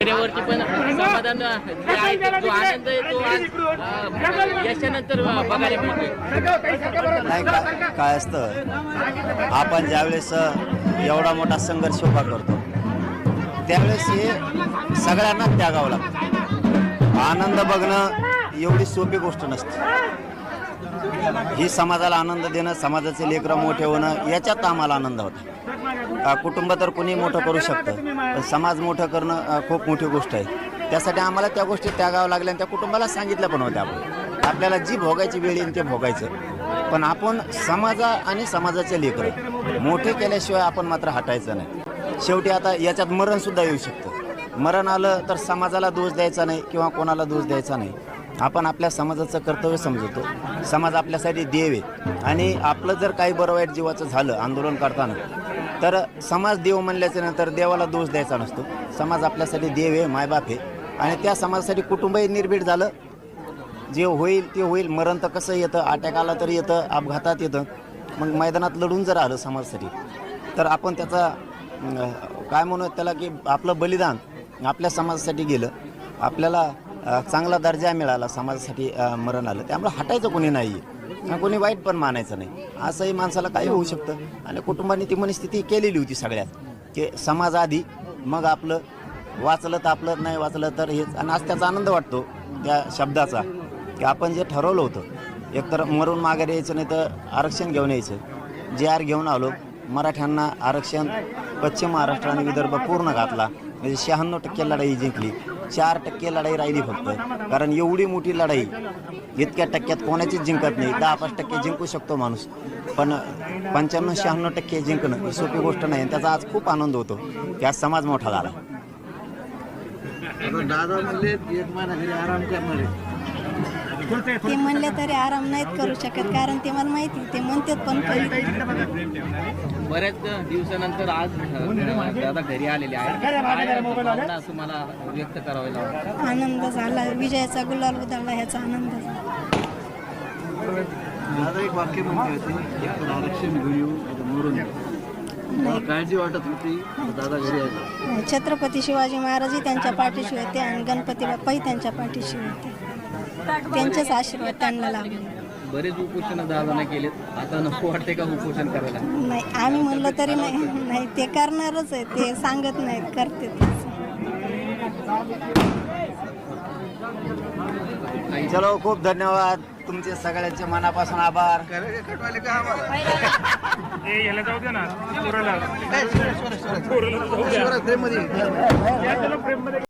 चेहऱ्यावरती पण समाधान जे आहे जो आनंद आहे तो आज याच्यानंतर बघायला मिळतो. नाही काय असतं, आपण ज्यावेळेस एवढा मोठा संघर्ष उभा करतो त्यावेळेस हे सगळ्यांना त्यागावं लागतं. आनंद बघणं एवढी सोपी गोष्ट नसते. ही समाजाला आनंद देणं, समाजाचे लेकरं मोठे होणं याच्यात आम्हाला आनंद होता. कुटुंब तर कोणी मोठं करू शकतं, पण समाज मोठं करणं खूप मोठी गोष्ट आहे. त्यासाठी आम्हाला त्या गोष्टी त्यागावं लागल्या आणि त्या कुटुंबाला सांगितलं पण होत्या. आपल्याला जी भोगायची वेळ येईल ते भोगायचं, पण आपण आणि समाजाचे लेकरं मोठे केल्याशिवाय आपण मात्र हटायचं नाही. शेवटी आता याच्यात मरणसुद्धा येऊ शकतं. मरण आलं तर समाजाला दोष द्यायचा नाही किंवा कोणाला दोष द्यायचा नाही. आपण आपल्या समाजाचं कर्तव्य समजतो. समाज आपल्यासाठी देव आहे आणि आपलं जर काही बरं वाईट जीवाचं झालं आंदोलन करताना, तर समाज देव म्हणल्याच्या नंतर देवाला दोष द्यायचा नसतो. समाज आपल्यासाठी देव आहे, मायबाप आहे आणि त्या समाजासाठी कुटुंबही निर्भीड झालं. जे होईल ते होईल. मरण तर कसं येतं, अटॅक आला तरी येतं, अपघातात येतं. मग मैदानात लढून जर आलं समाजासाठी, तर आपण त्याचा काय म्हणू त्याला की आपलं बलिदान आपल्या समाजासाठी गेलं, आपल्याला चांगला दर्जा मिळाला, समाजासाठी मरण आलं. त्यामुळे हटायचं कोणी नाही आहे, कोणी वाईट पण मानायचं नाही. असंही माणसाला काही होऊ शकतं आणि कुटुंबाने ती मनस्थिती केलेली होती सगळ्यात, की समाज आधी मग आपलं, वाचलं तर आपलं, नाही वाचलं तर हेच. आणि आज त्याचा आनंद वाटतो त्या शब्दाचा, की आपण जे ठरवलं होतं एकतर मरून माघारी यायचं नाही तर आरक्षण घेऊन यायचं. JR घेऊन आलो. मराठ्यांना आरक्षण पश्चिम महाराष्ट्र आणि विदर्भ पूर्ण घातला. म्हणजे 96% लढाई जिंकली. 4% लढाई राहिली फक्त. कारण एवढी मोठी लढाई इतक्या टक्क्यात कोणाचीच जिंकत नाही. 10-5% जिंकू शकतो माणूस, पण 95-96% जिंकणं ही सोपी गोष्ट नाही. आणि त्याचा आज खूप आनंद होतो की आज समाज मोठा झाला. दादा म्हणले एक महिना घरी आराम करणार आहे. ते म्हणले तरी आराम नाहीत करू शकत, कारण ते मला माहिती, ते म्हणतात पण बऱ्याच दिवसानंतर आज दादा घरी आलेले आहेत. असं मला व्यक्त करावं लागतं. आनंद झाला, विजयाचा गुलाल उधळला ह्याचा आनंद झाला. दादा एक वाक्य म्हणते होते, एक आरक्षण घेऊन येऊ मरून काळजी वाटत होती. दादा घरी आले. छत्रपती शिवाजी महाराजही त्यांच्या पाठीशी होते आणि गणपती बाप्पाही त्यांच्या पाठीशी होते. त्यांचेच आशीर्वाद त्यांना लाभले. बरेच उपोषण दादाने केलेत. आता नको वाटते का उपोषण करायला? नाही, आम्ही म्हणलं तरी नाही, ते करणारच आहे. ते सांगत नाहीत, करते. चलो, खूप धन्यवाद तुमचे सगळ्यांचे मनापासून आभार. कटवाले का आम्हाला याला जाऊ दे ना, प्रेममध्ये